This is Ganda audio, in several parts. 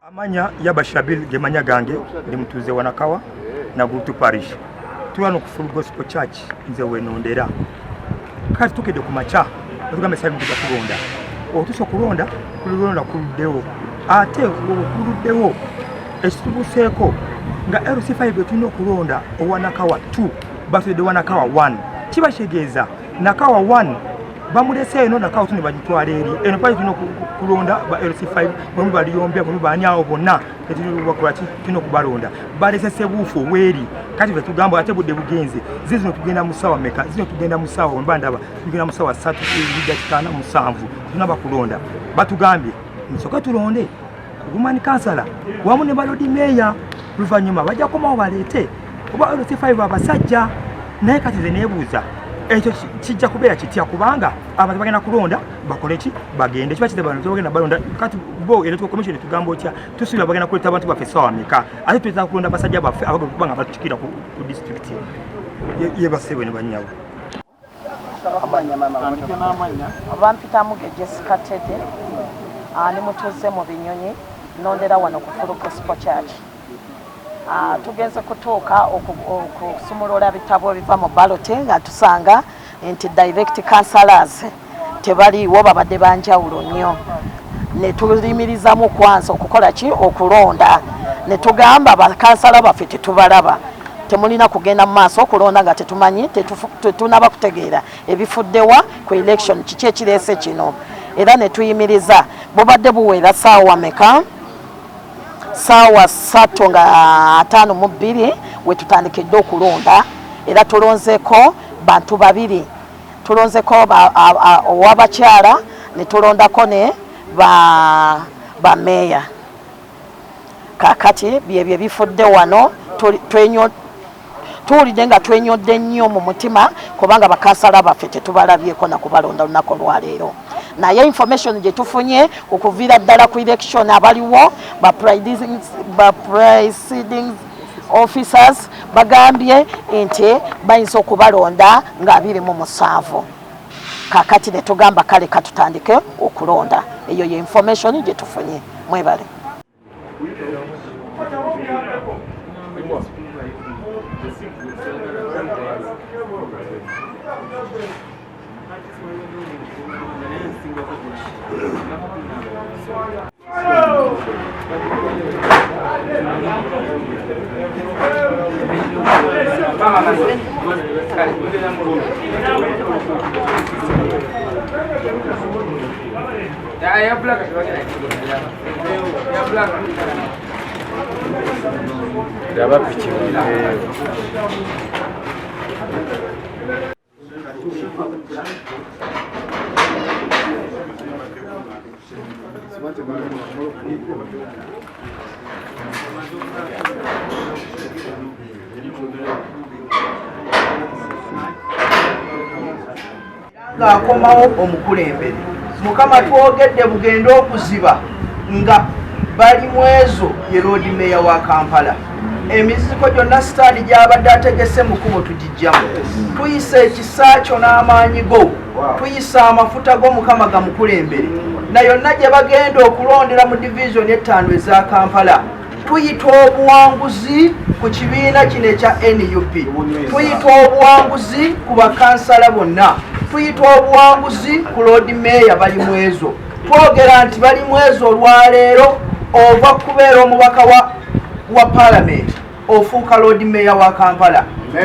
Amanya Yabashabil Gemanya Gange, ndi mutuze wanakawa na Gutu Parish. Tuwano ku Full Gospel Church nze wenondera. Kati tukede ku macha, tugambe sabi kuja kulonda. Otuso kulonda, kulonda kuluddewo. Ate kuluddewo ekitubuseeko nga LC5 tulina okulonda owanakawa 2 batudde wanakawa 1. Kiba kitegeeza nakawa 1 bamulese eno nakawa tuni bagitwala eri eno pali tulina kulonda ba LC5 bwe baliyombe bwe bani awo bonna tulina kubalonda balese sebuufu weeri kati bwe tugamba ate budde bugenze zino tugenda musawa meka zino tugenda musawa mbandaba tugenda musawa 3 dakika 7 tuna bakulonda batugambye nsoka tulonde Woman Councillor wamu ne balodi meya luvanyuma bajja komawo baleete oba LC5 abasajja naye kati ze neebuuza ekyo kijja kubeera kitya kubanga abantu bagenda kulonda bakole ki bagende kiba kitaba bagenda balonda kati bo electoral commission tugamba otya tusubira bagenda kuleta abantu baffe sawa meka ate tuweza kulonda basajja baffe abagenda batukira ku district ye basewe ne banyawo abampita muge Jessica Tede ani mutuze mu binyonyi nondera wano ku Full Gospel Church. Tugenze kutuuka okusumulula bitabo biva mu ballot nga tusanga nti direct councillors tebaliiwo babadde banjawulo nnyo ne tulimirizamu kwanza okukola ki okulonda ne tugamba bakansala baffe tetubalaba temulina kugenda mu maaso okulonda nga tetumanyi tetunaba kutegeera ebifuddewa ku election kiki ekireese kino era ne tuyimiriza bubadde buweera ssaawa meka sawa 3:52 we tutandikedde okulonda era tulonzeko bantu babiri tulonzeko owabakyala ne tulondako ne ba meya kakati byebyo bifudde wano tuwulidde nga twenyodde nnyo mu mutima kubanga bakansala baffe tetubalabyeko na kubalonda lunaku lwaleero naye information gye tufunye okuviira ddala ku election abaliwo ba presiding officers bagambye nti bayinza okubalonda nga 27 kakati ne tugamba kale katutandike okulonda eyo ye information gye tufunye mwebale ng'akomawo omukulembere mukama twogedde bugenda okuziba nga bali mu ezo ye road meya wa Kampala emiziko gyonna sitaani gy'abadde ategese mu kubo tugijjamu tuyisa ekisa kyo n'amaanyi go tuyisa amafuta g'omukama gamukulembere na yonna gye bagenda okulondera mu division 5 eza Kampala tuyita obuwanguzi ku kibiina kino ekya NUP tuyita obuwanguzi ku bakansala bonna tuyita obuwanguzi ku road meya bali mu ezo twogera nti bali mu ezo olwaleero ova kubeera omubaka wa parliament ofuuka road meya wa Kampala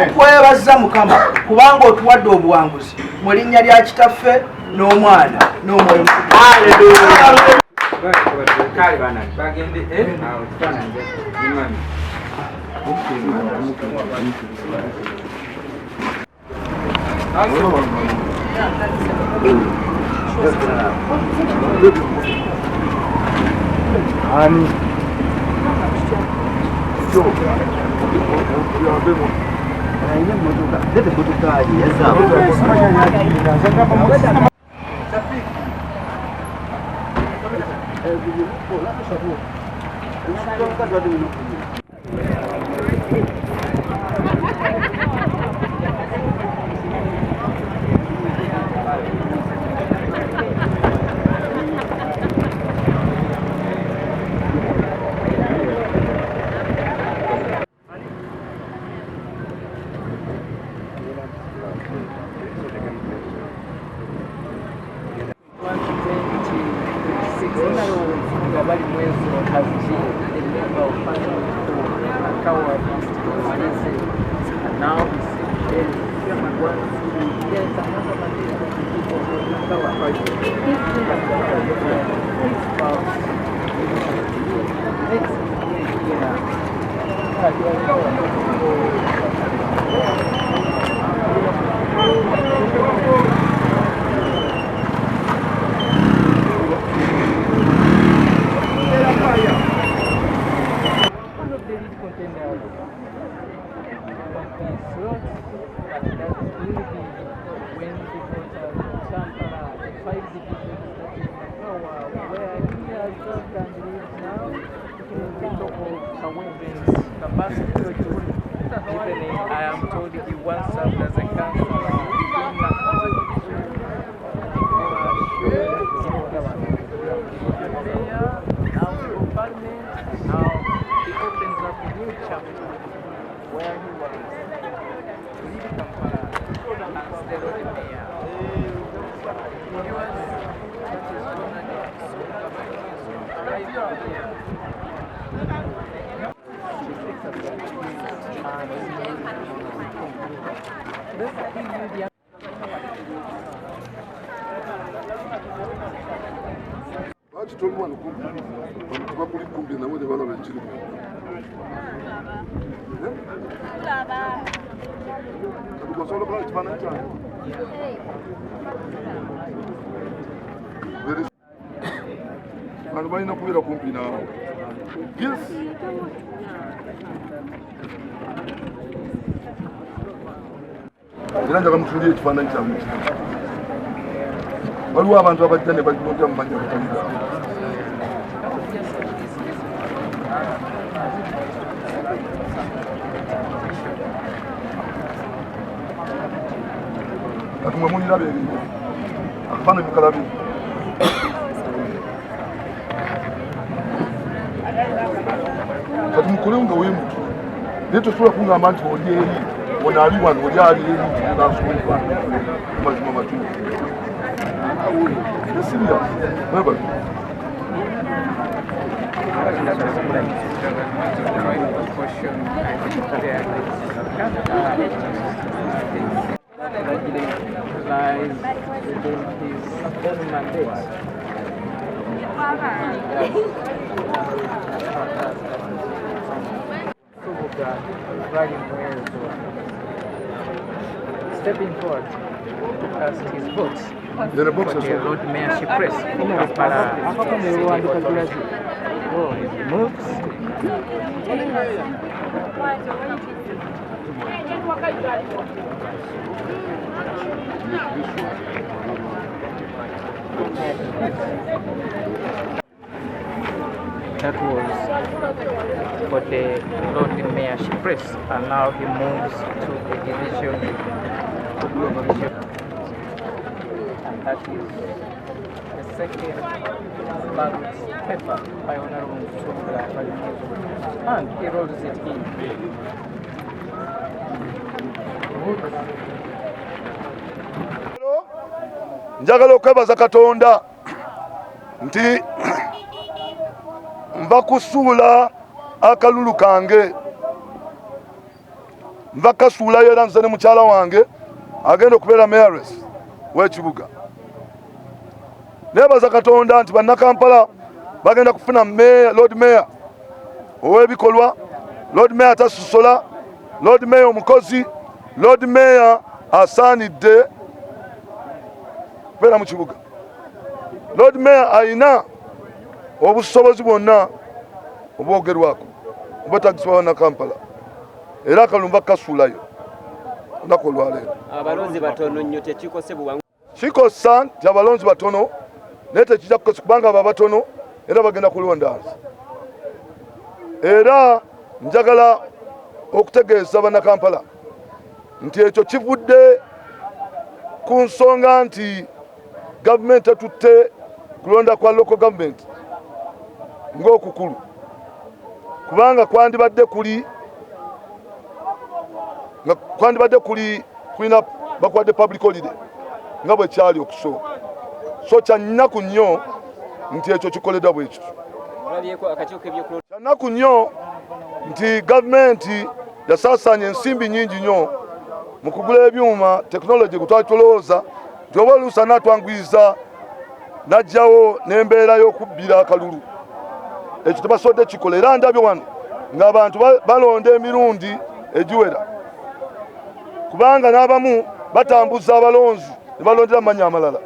tukwebaza mukama kubanga otuwadde obuwanguzi mu linnya lya kitaffe n'omwana n'omwoyo has been a member of parliament for Nakawa East constituency, and now he's saying he wants to get another mandate for the people of Nakawa. One of the lead contenders but that will be when the voters of Champara, the 5 divisions that is Nakawa, where he has served and lives now, in the top of Kawen's capacity. Even I am told he once served as a councillor in Nakawa. Now for parliament, and now he opens up a new chapter where he was leading Kampala as the road mayor. That is arrived here. She picks up that Tuomwana bakuli kumbi nabo ne balaba ekiri tukosobola okulaba ekifaananyi kyange abantu balina kubeera kumpi naawe. Yes. Era njaga mutuulire ekifaananyi kyange. Waliwo abantu abajja ne bajja mu manya butaliga. Kati mwe muliraba ebintu akafaananyi mukalabi. Kati mukole nga weemutu naye tosobola kungamba nti oli eri ono ali wano oli ali eri nasobola mazima matuufu. Serious. Never. Stepping forward to cast his votes. The box for the Lord Mayorship Press. Oh, he moves. That was for the Lord Mayorship Press, and now he moves to the division. That is the second ballot paper by Honorable Mutula, and he rolls it in. Njagala okwebaza Katonda nti nva kusuula akalulu kange, nva kasuulayo era nze ne mukyala wange agenda okubeera mayoress w'ekibuga. Nebaza Katonda nti bannakampala bagenda kufuna Lord Mayor ow'ebikolwa, Lord Mayor atasusola, Lord Mayor omukozi, Lord Mayor asaanidde kubeera mu kibuga. Lord Mayor ayina obusobozi bwonna obwogerwako obwetagisibwa bannakampala, era akalumba kasuulayo olunaku olwaleero. Abalonzi batono nnyo tekikose buwangu. Kikosa nti abalonzi batono naye tekijja kukosa kubanga abo abatono era bagenda kulonda nze. Era njagala okutegeeza bannakampala nti ekyo kivudde ku nsonga nti gavumenti etutte kulonda kwa local government ng'okukulu, kubanga kwandibadde kuli kulina bakwadde public holiday nga bwe kyali okusooka. So kya nnaku nnyo nti ekyo kikoleddwa bwe kityo. Kyanaku nnyo nti gavumenti yasaasaanya ensimbi nnyingi nnyo mu kugula ebyuma tekinologi gwe tulowooza nti oba oluusa n'atwanguyiza n'ajjawo n'embeera y'okubbira akalulu. Ekyo tebasobodde kikola era ndabye wano ng'abantu balonda emirundi egiwera kubanga n'abamu batambuza abalonzi ne balondera amannya amalala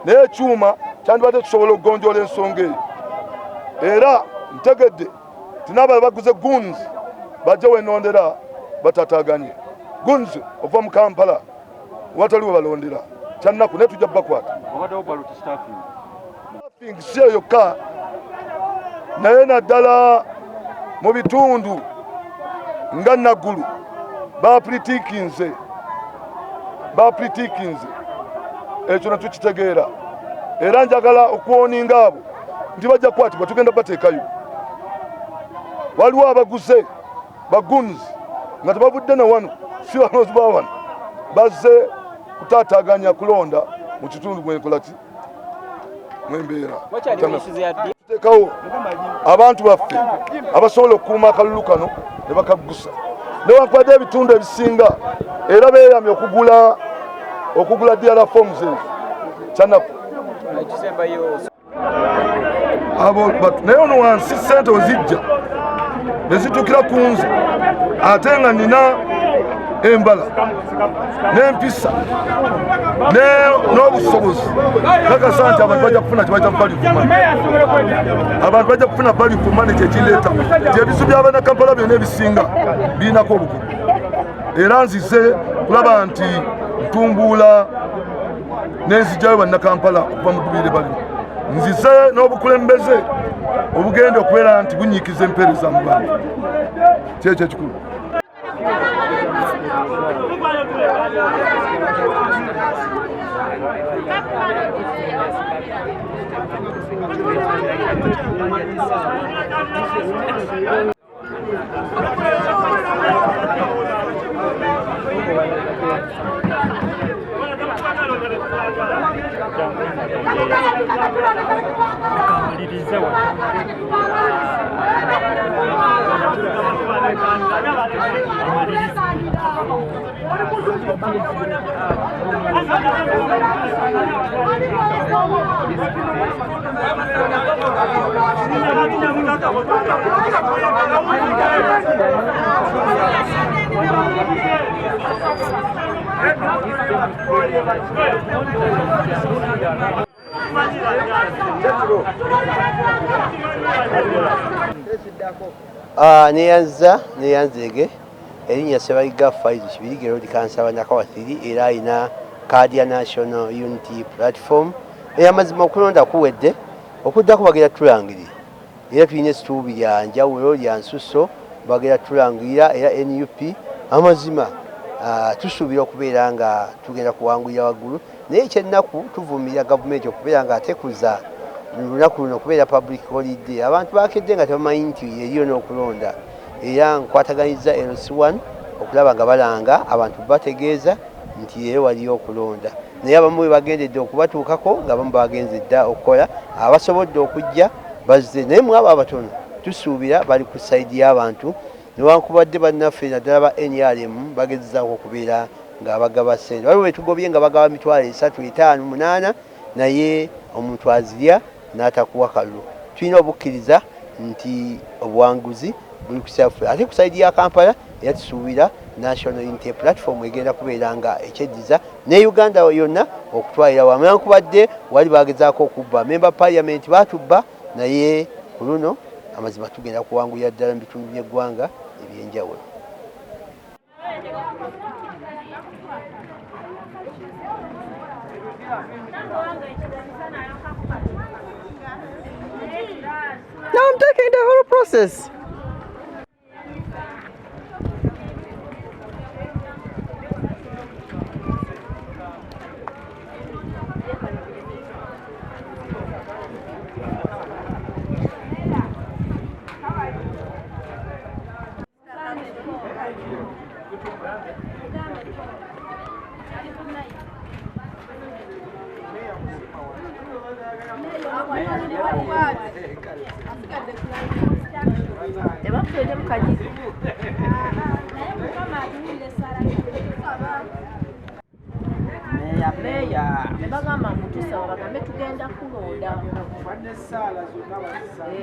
naye ekyuma kyandibadde tusobola okugonjoola ensonga eyo. Era ntegedde tinaba baguze guns bajja wenondera batataganye guns ova mu Kampala wataliwo balondera kyannaku ne tujja bakwata staffing si yokka naye naddala mu bitundu nga Naggulu bapulitikinze ekyo netukitegeera era njagala okuwoninga abo nti bajja kukwatibwa tugenda bateekayo. Waliwo abaguze baguns nga tebavudde na wano si balozi ba wano bazze kutaataganya kulonda mu kitundu mwenkolaki mwembeera. Tuteekawo abantu baffe abasobola okukuuma akalulu kano ne bakagusa newankubadde ebitundu ebisinga era beeyamye okugula DRA forms ezo kyanaku abo naye ono wansi ssente ozijja ne zitukira ku nze ate nga nina embala n'empisa n'obusobozi kakasa nti abantu bajja kufuna kyebayita abantu bajja kufuna value for money kyekireeta nti ebisu by'abaana Kampala byonna ebisinga birinako obukugu era nzize kulaba nti ntumbuula n'enzijjayo bannakampala okuva mu ddubire balimu nzize n'obukulembeze obugenda okubeera nti bunyiikiza empeereza mu bantu kyekyo ekikulu. neyanzege erinnya Ssebayiga Faiz Kibirige Road Council Banyakawa 3 era alina kaadi ya National Unity Platform ey'amazima okulonda kuwedde okuddako bagenda tulangirira era tulina essuubi lya njawulo lya nsusso bagenda tulangirira era NUP amazima tusuubira okubeera nga tugenda kuwangulira waggulu naye ekyennaku tuvumirira gavumenti okubeera nga atekuza lunaku luno okubeera public holiday abantu bakedde nga tebamanyi nti eriyo n'okulonda era nkwataganyiza LC1 okulaba nga balanga abantu bategeeza nti leero waliyo okulonda naye abamu bwe bagendedde okubatuukako nga bamu bagenze dda okukola abasobodde okujja bazze naye mu abo abatono tusuubira bali ku sayidi y'abantu newankubadde bannaffe naddala ba NRM bagezezaako okubeera nga bagaba ssente waliwo betugobye nga bagaba mitwalo 358 naye omuntu azirya n'atakuwa kalulu. Tulina obukkiriza nti obuwanguzi buli kusaffe ate ku sayidi ya Kampala era tusuubira National Unity Platform egenda kubeera nga ekyeddiza ne Uganda yonna okutwalira wamu newankubadde wali bagezaako okubba member parliament batubba naye ku luno amazima tugenda kuwangulira ddala mu bitundu by'eggwanga ebyenjawulo. Now I'm taking the whole process. Meya bagamba mutusaba bagambe tugenda kulonda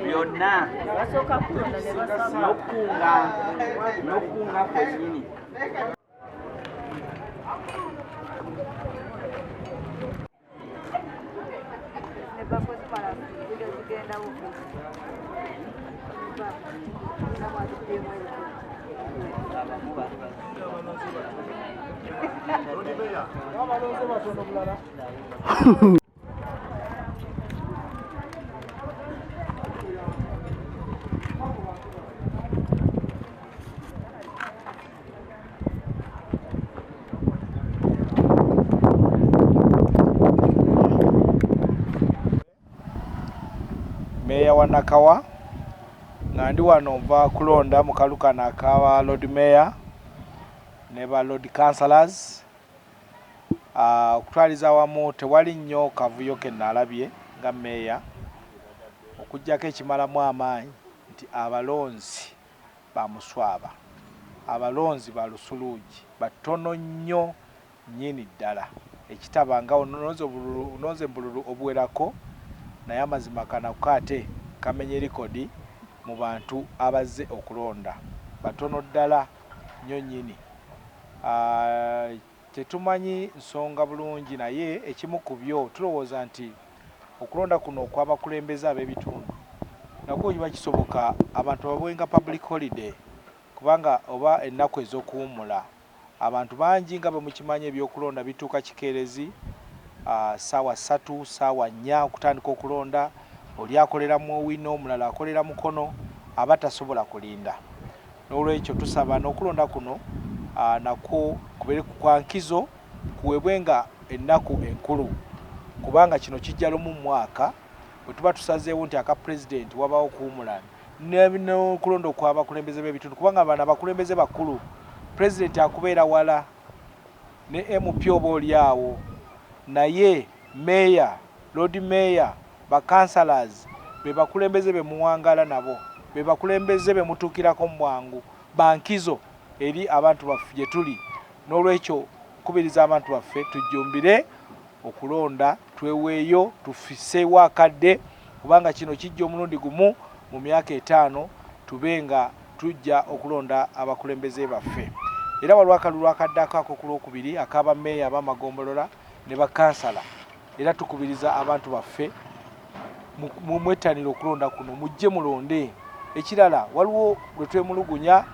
byonna basooka kulonda ne basaba n'okunga kwennyini. Meya wa Nakawa nga ndi wano nva kulonda mu kalukano akaba Lord Mayor ne ba Lord Councillors. Okutwaliza wamu tewali nnyo kavuyo ke nalabye nga Meya okujjako ekimalamu amaanyi nti abalonzi ba Muswaba, abalonzi ba Lusuluugi batono nnyo nnyini ddala, ekitaba nga onoze mbululu obuwerako naye amazima kanako ate kamenye likodi mu bantu abazze okulonda batono ddala nnyo nnyini. Tetumanyi nsonga bulungi naye ekimu ku byo tulowooza nti okulonda kuno okwabakulembeze ab'ebitundu nakwo kiba kisoboka abantu babwenga public holiday kubanga oba ennaku ez'okuwummula abantu bangi nga bwe mukimanyi ebyokulonda bituuka kikeerezi saawa 3 saawa 4 okutandika okulonda, oli akolera mu Owino omulala akolera Mukono aba tasobola kulinda. N'olwekyo tusaba n'okulonda kuno nakwo kubere kwa nkizo kuwebwenga ennaku enkulu kubanga kino kijja lumu mu mwaka bwe tuba tusazeewo nti aka president wabawo kuwummula n'okulonda okwabakulembeze b'ebitundu kubanga bano abakulembeze bakulu president akubeera wala ne MP oba oli awo naye Mayor, Lord Mayor, ba Councillors be bakulembeze be muwangala nabo be bakulembeze be mutuukirako mu bwangu bankizo eri abantu baffe gye tuli. N'olwekyo kubiriza abantu baffe tujjumbire okulonda tweweeyo tufiseewo akadde kubanga kino kijja omulundi gumu mu myaka 5 tubenga tujja okulonda abakulembeze baffe. Era waliwo akalulu akadde ako ku Lwokubiri akaba Meya ab'amagombolola ne ba Councillor. Era tukubiriza abantu baffe mu mwettanira okulonda kuno mujje mulonde. Ekirala waliwo lwe twemulugunya